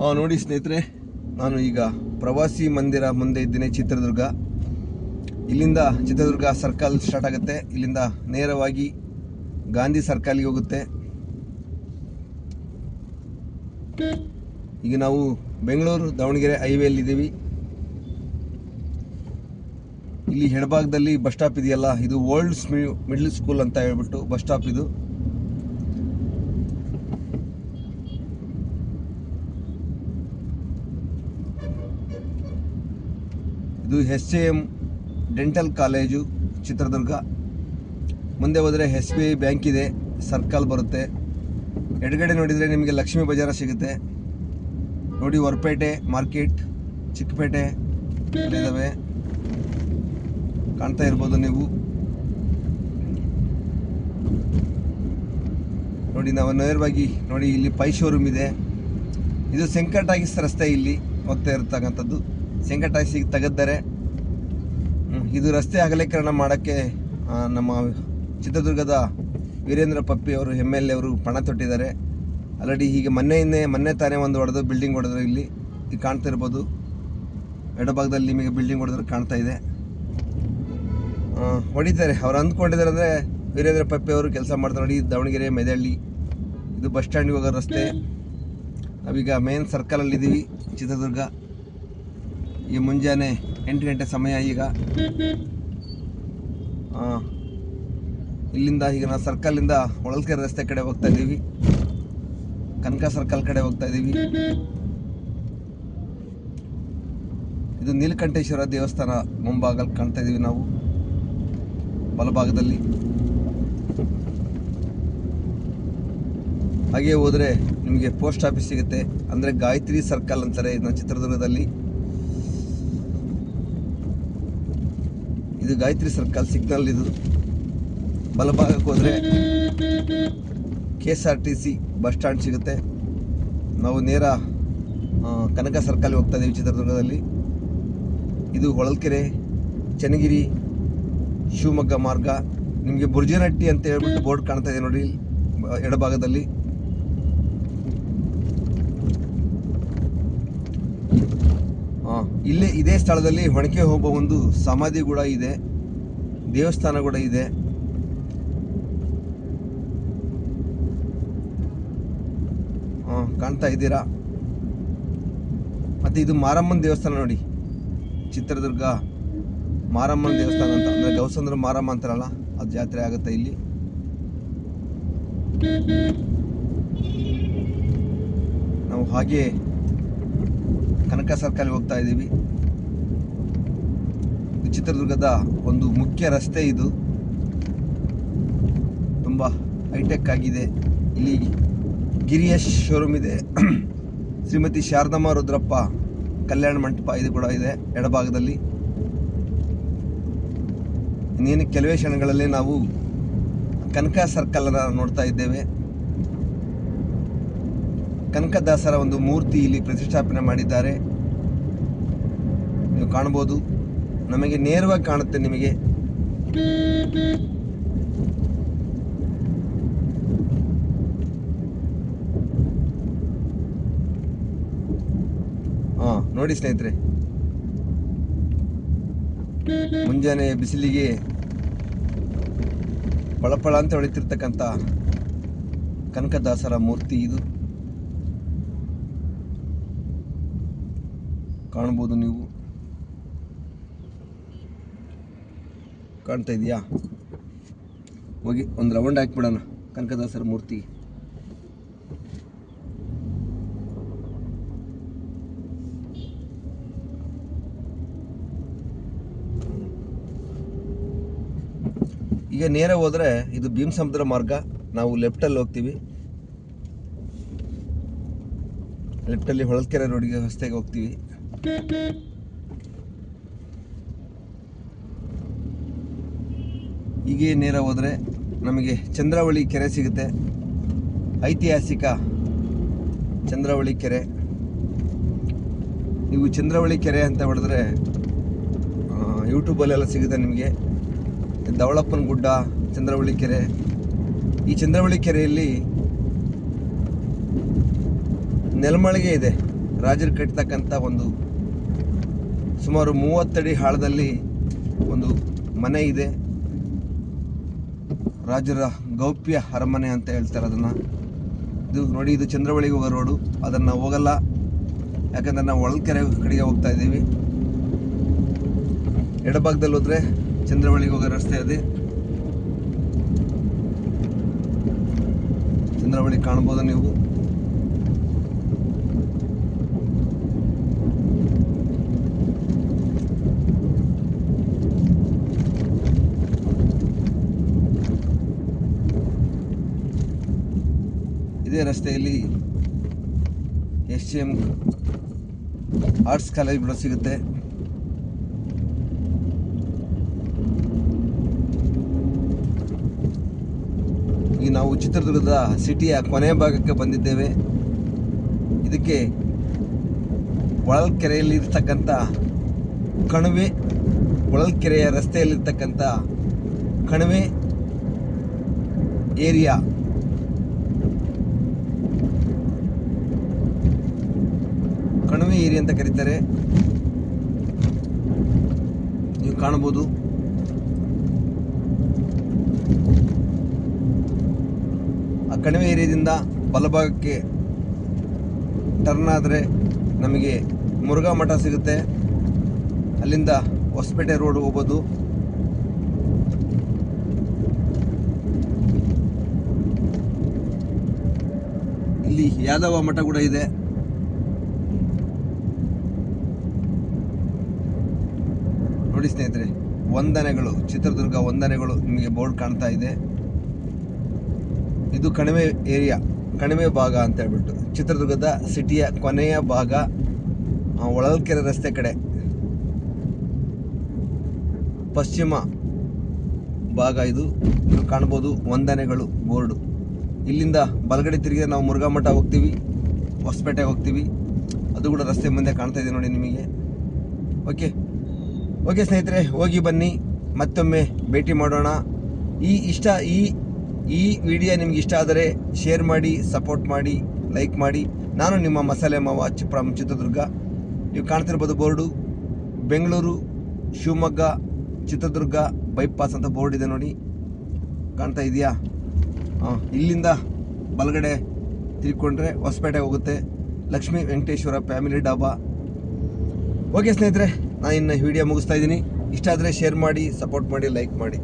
ನೋಡಿ ಸ್ನೇಹಿತರೆ, ನಾನು ಈಗ ಪ್ರವಾಸಿ ಮಂದಿರ ಮುಂದೆ ಇದ್ದೇನೆ. ಚಿತ್ರದುರ್ಗ. ಇಲ್ಲಿಂದ ಚಿತ್ರದುರ್ಗ ಸರ್ಕಲ್ ಸ್ಟಾರ್ಟ್ ಆಗುತ್ತೆ. ಇಲ್ಲಿಂದ ನೇರವಾಗಿ ಗಾಂಧಿ ಸರ್ಕಲ್ಗೆ ಹೋಗುತ್ತೆ. ಈಗ ನಾವು ಬೆಂಗಳೂರು ದಾವಣಗೆರೆ ಹೈವೇಲ್ಲಿದ್ದೀವಿ. ಇಲ್ಲಿ ಎಡಭಾಗದಲ್ಲಿ ಬಸ್ ಸ್ಟಾಪ್ ಇದೆಯಲ್ಲ, ಇದು ವರ್ಲ್ಡ್ಸ್ ಮಿಡ್ಲ್ ಸ್ಕೂಲ್ ಅಂತ ಹೇಳ್ಬಿಟ್ಟು ಬಸ್ ಸ್ಟಾಪ್ ಇದು. ಇದು SJM ಡೆಂಟಲ್ ಕಾಲೇಜು ಚಿತ್ರದುರ್ಗ. ಮುಂದೆ ಹೋದರೆ SBI ಬ್ಯಾಂಕ್ ಇದೆ, ಸರ್ಕಲ್ ಬರುತ್ತೆ. ಎಡಗಡೆ ನೋಡಿದರೆ ನಿಮಗೆ ಲಕ್ಷ್ಮೀ ಬಜಾರ ಸಿಗುತ್ತೆ. ನೋಡಿ, ಹೊರಪೇಟೆ ಮಾರ್ಕೆಟ್, ಚಿಕ್ಕಪೇಟೆ ಇದ್ದಾವೆ, ಕಾಣ್ತಾ ಇರ್ಬೋದು ನೀವು. ನೋಡಿ, ನಾವು ನೇರವಾಗಿ ನೋಡಿ, ಇಲ್ಲಿ ಪೈ ಶೋರೂಮ್ ಇದೆ. ಇದು ಸೆಂಕಟಾಗಿಸ್ ರಸ್ತೆ ಇಲ್ಲಿ ಹೋಗ್ತಾ ಇರತಕ್ಕಂಥದ್ದು. ಸೆಂಕಟಾಗಿಸಿಗೆ ತೆಗೆದರೆ ಇದು ರಸ್ತೆ ಅಗಲೀಕರಣ ಮಾಡೋಕ್ಕೆ ನಮ್ಮ ಚಿತ್ರದುರ್ಗದ ವೀರೇಂದ್ರ ಪಪ್ಪಿ ಅವರು MLA ಅವರು ಪಣ ತೊಟ್ಟಿದ್ದಾರೆ. ಆಲ್ರೆಡಿ ಹೀಗೆ ಮೊನ್ನೆ ತಾನೇ ಒಂದು ಬಿಲ್ಡಿಂಗ್ ಹೊಡೆದ್ರು. ಇಲ್ಲಿ ಈಗ ಕಾಣ್ತಾ ಇರ್ಬೋದು, ಎಡಭಾಗದಲ್ಲಿ ನಿಮಗೆ ಬಿಲ್ಡಿಂಗ್ ಹೊಡೆದ್ರೆ ಕಾಣ್ತಾ ಇದೆ. ಹೊಡಿತಾರೆ, ಅವ್ರು ಅಂದ್ಕೊಂಡಿದ್ದಾರೆ ಅಂದರೆ ವೀರೇಂದ್ರ ಪಪ್ಪಿ ಅವರು ಕೆಲಸ ಮಾಡ್ತಾರೆ. ನೋಡಿ, ದಾವಣಗೆರೆ ಮೆದಹಳ್ಳಿ, ಇದು ಬಸ್ ಸ್ಟ್ಯಾಂಡಿಗೆ ಹೋಗೋ ರಸ್ತೆ. ನಾವೀಗ ಮೇನ್ ಸರ್ಕಲಲ್ಲಿದ್ದೀವಿ ಚಿತ್ರದುರ್ಗ. ಈ ಮುಂಜಾನೆ 8 ಗಂಟೆ ಸಮಯ. ಈಗ ಇಲ್ಲಿಂದ ಈಗ ನಾವು ಸರ್ಕಲಿಂದ ಹೊಳಲ್ಕೆರೆ ರಸ್ತೆ ಕಡೆ ಹೋಗ್ತಾ ಇದ್ದೀವಿ, ಕನಕ ಸರ್ಕಲ್ ಕಡೆ ಹೋಗ್ತಾ ಇದ್ದೀವಿ. ಇದು ನೀಲಕಂಠೇಶ್ವರ ದೇವಸ್ಥಾನ ಮುಂಭಾಗ ಕಾಣ್ತಾ ಇದ್ದೀವಿ ನಾವು ಬಲಭಾಗದಲ್ಲಿ. ಹಾಗೆ ಹೋದರೆ ನಿಮಗೆ ಪೋಸ್ಟ್ ಆಫೀಸ್ ಸಿಗುತ್ತೆ, ಅಂದರೆ ಗಾಯತ್ರಿ ಸರ್ಕಲ್ ಅಂತಾರೆ ಇದನ್ನ ಚಿತ್ರದುರ್ಗದಲ್ಲಿ. ಇದು ಗಾಯತ್ರಿ ಸರ್ಕಲ್ ಸಿಗ್ನಲ್. ಇದು ಬಲಭಾಗಕ್ಕೆ ಹೋದರೆ KSRTC ಬಸ್ ಸ್ಟ್ಯಾಂಡ್ ಸಿಗುತ್ತೆ. ನಾವು ನೇರ ಕನಕ ಸರ್ಕಲ್ಗೆ ಹೋಗ್ತಾ ಇದ್ದೀವಿ ಚಿತ್ರದುರ್ಗದಲ್ಲಿ. ಇದು ಹೊಳಲ್ಕೆರೆ, ಚನ್ನಗಿರಿ, ಶಿವಮೊಗ್ಗ ಮಾರ್ಗ. ನಿಮಗೆ ಬುರ್ಜನಹಟ್ಟಿ ಅಂತ ಹೇಳ್ಬಿಟ್ಟು ಬೋರ್ಡ್ ಕಾಣ್ತಾ ಇದೆ ನೋಡಿ ಎಡಭಾಗದಲ್ಲಿ. ಇಲ್ಲೇ ಇದೇ ಸ್ಥಳದಲ್ಲಿ ಒಣಕೆ ಹೋಗುವ ಒಂದು ಸಮಾಧಿ ಕೂಡ ಇದೆ, ದೇವಸ್ಥಾನ ಕೂಡ ಇದೆ. ಕಾಣ್ತಾ ಇದ್ದೀರಾ? ಮತ್ತೆ ಇದು ಮಾರಮ್ಮನ ದೇವಸ್ಥಾನ ನೋಡಿ, ಚಿತ್ರದುರ್ಗ ಮಾರಮ್ಮನ ದೇವಸ್ಥಾನ ಅಂತ, ಅಂದರೆ ಗೌಸಂದ್ರ ಮಾರಮ್ಮ ಅಂತಾರಲ್ಲ, ಅದು ಜಾತ್ರೆ ಆಗುತ್ತೆ ಇಲ್ಲಿ. ನಾವು ಹಾಗೆ ಕನಕ ಸರ್ಕಲ್ಗೆ ಹೋಗ್ತಾ ಇದ್ದೀವಿ. ಚಿತ್ರದುರ್ಗದ ಒಂದು ಮುಖ್ಯ ರಸ್ತೆ ಇದು, ತುಂಬ ಹೈಟೆಕ್ ಆಗಿದೆ. ಇಲ್ಲಿ ಗಿರಿಯಶ್ ಶೋರೂಮ್ ಇದೆ, ಶ್ರೀಮತಿ ಶಾರದಮ್ಮ ರುದ್ರಪ್ಪ ಕಲ್ಯಾಣ ಮಂಟಪ ಇದು ಕೂಡ ಇದೆ ಎಡಭಾಗದಲ್ಲಿ. ಇನ್ನೇನು ಕೆಲವೇ ಕ್ಷಣಗಳಲ್ಲಿ ನಾವು ಕನಕ ಸರ್ಕಲ್ ಅನ್ನು ನೋಡ್ತಾ ಇದ್ದೇವೆ. ಕನಕದಾಸರ ಒಂದು ಮೂರ್ತಿ ಇಲ್ಲಿ ಪ್ರತಿಷ್ಠಾಪನೆ ಮಾಡಿದ್ದಾರೆ, ನೀವು ಕಾಣ್ಬೋದು. ನಮಗೆ ನೇರವಾಗಿ ಕಾಣುತ್ತೆ ನಿಮಗೆ. ನೋಡಿ ಸ್ನೇಹಿತರೆ, ಮುಂಜಾನೆ ಬಿಸಿಲಿಗೆ ಪಳಪಳ ಅಂತ ಹೊಳಿತಿರ್ತಕ್ಕಂಥ ಕನಕದಾಸರ ಮೂರ್ತಿ ಇದು ಕಾಣ್ಬೋದು ನೀವು. ಕಾಣ್ತಾ ಇದೆಯಾ? ಹೋಗಿ ಒಂದು ರೌಂಡ್ ಹಾಕ್ಬಿಡೋಣ ಕನಕದಾಸರ ಮೂರ್ತಿ. ಈಗ ನೇರ ಹೋದರೆ ಇದು ಭೀಮಸಮುದ್ರ ಮಾರ್ಗ. ನಾವು ಲೆಫ್ಟಲ್ಲಿ ಹೋಗ್ತೀವಿ. ಲೆಫ್ಟಲ್ಲಿ ಹೊಳಲ್ಕೆರೆ ರೋಡಿಗೆ ರಸ್ತೆಗೆ ಹೋಗ್ತೀವಿ. ಹೀಗೆ ನೇರ ಹೋದರೆ ನಮಗೆ ಚಂದ್ರವಳ್ಳಿ ಕೆರೆ ಸಿಗುತ್ತೆ, ಐತಿಹಾಸಿಕ ಚಂದ್ರವಳ್ಳಿ ಕೆರೆ. ನೀವು ಚಂದ್ರವಳ್ಳಿ ಕೆರೆ ಅಂತ ಹೊಡೆದ್ರೆ ಯೂಟ್ಯೂಬಲ್ಲೆಲ್ಲ ಸಿಗುತ್ತೆ ನಿಮಗೆ. ಧವಳಪ್ಪನ ಗುಡ್ಡ, ಚಂದ್ರವಳ್ಳಿ ಕೆರೆ. ಈ ಚಂದ್ರವಳ್ಳಿ ಕೆರೆಯಲ್ಲಿ ನೆಲಮಾಳಿಗೆ ಇದೆ, ರಾಜರು ಕಟ್ಟಿರ್ತಕ್ಕಂಥ ಒಂದು ಸುಮಾರು 30 ಅಡಿ ಆಳದಲ್ಲಿ ಒಂದು ಮನೆ ಇದೆ. ರಾಜರ ಗೌಪ್ಯ ಅರಮನೆ ಅಂತ ಹೇಳ್ತಾರೆ ಅದನ್ನು. ಇದು ನೋಡಿ, ಇದು ಚಂದ್ರವಳ್ಳಿಗೆ ಹೋಗೋ ರೋಡು. ಅದನ್ನು ಹೋಗಲ್ಲ, ಯಾಕಂದರೆ ನಾವು ಹೊಳಲ್ಕೆರೆ ಕಡೆಗೆ ಹೋಗ್ತಾ ಇದ್ದೀವಿ. ಎಡಭಾಗದಲ್ಲಿ ಹೋದರೆ ಚಂದ್ರವಳ್ಳಿಗೆ ಹೋಗೋ ರಸ್ತೆ ಇದೆ. ಚಂದ್ರವಳ್ಳಿ ಕಾಣ್ಬೋದು ನೀವು. ಇದೇ ರಸ್ತೆಯಲ್ಲಿ SJM ಆರ್ಟ್ಸ್ ಕಾಲೇಜ್ ಕೂಡ ಸಿಗುತ್ತೆ. ಈಗ ನಾವು ಚಿತ್ರದುರ್ಗದ ಸಿಟಿಯ ಕೊನೆಯ ಭಾಗಕ್ಕೆ ಬಂದಿದ್ದೇವೆ. ಇದಕ್ಕೆ ಹೊಳಲ್ಕೆರೆಯಲ್ಲಿ ಇರ್ತಕ್ಕಂಥ ಕಣಿವೆ, ಹೊಳಲ್ಕೆರೆಯ ರಸ್ತೆಯಲ್ಲಿರ್ತಕ್ಕಂಥ ಕಣಿವೆ ಏರಿಯಾ, ಕಣಿವೆ ಏರಿಯಾ ಅಂತ ಕರೀತಾರೆ. ನೀವು ಕಾಣಬಹುದು. ಆ ಕಣಿವೆ ಏರಿಯಾದಿಂದ ಬಲಭಾಗಕ್ಕೆ ಟರ್ನ್ ಆದರೆ ನಮಗೆ ಮುರುಘಾ ಮಠ ಸಿಗುತ್ತೆ. ಅಲ್ಲಿಂದ ಹೊಸಪೇಟೆ ರೋಡ್ ಹೋಗ್ಬೋದು. ಇಲ್ಲಿ ಯಾದವ ಮಠ ಕೂಡ ಇದೆ. ನೋಡಿ ಸ್ನೇಹಿತರೆ, ವಂದನೆಗಳು, ಚಿತ್ರದುರ್ಗ ವಂದನೆಗಳು ನಿಮಗೆ ಬೋರ್ಡ್ ಕಾಣ್ತಾ ಇದೆ. ಇದು ಕಣಿವೆ ಏರಿಯಾ, ಕಣಿವೆ ಭಾಗ ಅಂತ ಹೇಳ್ಬಿಟ್ಟು ಚಿತ್ರದುರ್ಗದ ಸಿಟಿಯ ಕೊನೆಯ ಭಾಗ, ಹೊಳಲ್ಕೆರೆ ರಸ್ತೆ ಕಡೆ ಪಶ್ಚಿಮ ಭಾಗ ಇದು. ನೀವು ಕಾಣ್ಬೋದು ವಂದನೆಗಳು ಬೋರ್ಡು. ಇಲ್ಲಿಂದ ಬಲಗಡೆ ತಿರುಗಿ ನಾವು ಮುರುಘಾ ಮಠ ಹೋಗ್ತೀವಿ, ಹೊಸಪೇಟೆಗೆ ಹೋಗ್ತೀವಿ. ಅದು ಕೂಡ ರಸ್ತೆ ಮುಂದೆ ಕಾಣ್ತಾ ಇದೆ ನೋಡಿ ನಿಮಗೆ. ಓಕೆ ಸ್ನೇಹಿತರೆ, ಹೋಗಿ ಬನ್ನಿ, ಮತ್ತೊಮ್ಮೆ ಭೇಟಿ ಮಾಡೋಣ. ಈ ವಿಡಿಯೋ ನಿಮ್ಗೆ ಇಷ್ಟ ಆದರೆ ಶೇರ್ ಮಾಡಿ, ಸಪೋರ್ಟ್ ಮಾಡಿ, ಲೈಕ್ ಮಾಡಿ. ನಾನು ನಿಮ್ಮ ಮಸಾಲೆ ಮಾವ ಫ್ರಮ್ ಚಿತ್ರದುರ್ಗ. ನೀವು ಕಾಣ್ತಿರ್ಬೋದು ಬೋರ್ಡು, ಬೆಂಗಳೂರು, ಶಿವಮೊಗ್ಗ, ಚಿತ್ರದುರ್ಗ ಬೈಪಾಸ್ ಅಂತ ಬೋರ್ಡ್ ಇದೆ ನೋಡಿ, ಕಾಣ್ತಾ ಇದೆಯಾ? ಇಲ್ಲಿಂದ ಬಲಗಡೆ ತಿರ್ಕೊಂಡ್ರೆ ಹೊಸಪೇಟೆ ಹೋಗುತ್ತೆ, ಲಕ್ಷ್ಮೀ ವೆಂಕಟೇಶ್ವರ ಫ್ಯಾಮಿಲಿ ಡಾಬಾ. ಓಕೆ ಸ್ನೇಹಿತರೆ, ನಾನು ಇನ್ನು ವಿಡಿಯೋ ಮುಗಿಸ್ತಾ ಇದ್ದೀನಿ. ಇಷ್ಟ ಆದರೆ ಶೇರ್ ಮಾಡಿ, ಸಪೋರ್ಟ್ ಮಾಡಿ, ಲೈಕ್ ಮಾಡಿ.